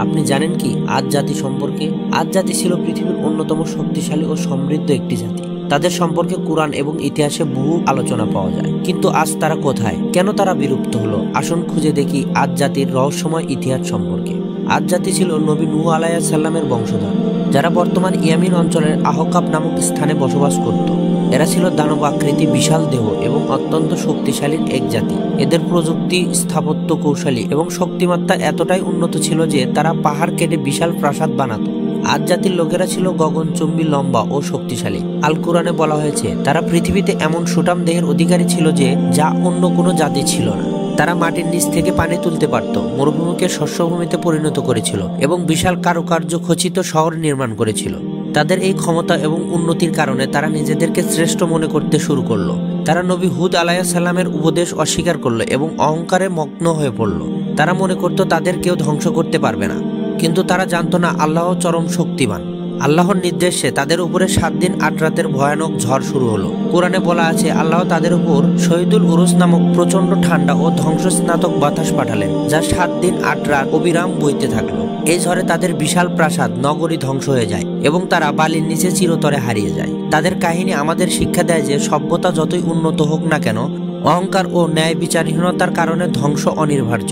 আপনি জানেন কি আদ জাতি সম্পর্কে? আদ জাতি ছিল পৃথিবীর অন্যতম শক্তিশালী ও সমৃদ্ধ একটি জাতি। তাদের সম্পর্কে কুরআন এবং ইতিহাসে বহু আলোচনা পাওয়া যায়। কিন্তু আজ তারা কোথায়? কেন তারা বিলুপ্ত হলো? আসুন খুঁজে দেখি আদ জাতির রহস্যময় ইতিহাস সম্পর্কে। আদ জাতি ছিল নবী নূহ আলাইহিস সালামের বংশধর, যারা বর্তমান ইয়েমেন অঞ্চলের আহকাব নামক স্থানে বসবাস করত। এরা ছিল দানব আকৃতি, বিশাল দেহ এবং অত্যন্ত শক্তিশালী এক জাতি। এদের প্রযুক্তি, স্থাপত্য কৌশলী এবং শক্তিমত্তা এতটাই উন্নত ছিল যে তারা পাহাড় কেটে বিশাল প্রাসাদ বানাত। আদ জাতির লোকেরা ছিল গগনচুম্বী, লম্বা ও শক্তিশালী। আল কুরআনে বলা হয়েছে তারা পৃথিবীতে এমন সুঠাম দেহের অধিকারী ছিল যে যা অন্য কোনো জাতি ছিল না। তারা মাটির নিচ থেকে পানি তুলতে পারত, মরুভূমিকে শস্যভূমিতে পরিণত করেছিল এবং বিশাল কারুকার্য খচিত শহর নির্মাণ করেছিল। তাদের এই ক্ষমতা এবং উন্নতির কারণে তারা নিজেদেরকে শ্রেষ্ঠ মনে করতে শুরু করলো। তারা নবী হুদ আলাইহিস সালামের উপদেশ অস্বীকার করলো এবং অহংকারে মগ্ন হয়ে পড়ল। তারা মনে করত তাদের কেউ ধ্বংস করতে পারবে না, কিন্তু তারা জানতো না আল্লাহ চরম শক্তিমান। আল্লাহর নির্দেশে তাদের উপরে 7 দিন 8 রাতের ভয়ানক ঝড় শুরু হলো। কোরআনে বলা আছে আল্লাহ তাদের উপর শহীদুল উরুস নামক প্রচন্ড ঠান্ডা ও ধ্বংসস্নাতক বাতাস পাঠালেন, যা 7 দিন 8 রাত অবিরাম বইতে থাকলো। এই ঝড়ে তাদের বিশাল প্রাসাদ নগরী ধ্বংস হয়ে যায় এবং তারা বালির নিচে চিরতরে হারিয়ে যায়। তাদের কাহিনী আমাদের শিক্ষা দেয় যে সভ্যতা যতই উন্নত হোক না কেন, অহংকার ও ন্যায় বিচারহীনতার কারণে ধ্বংস অনিবার্য।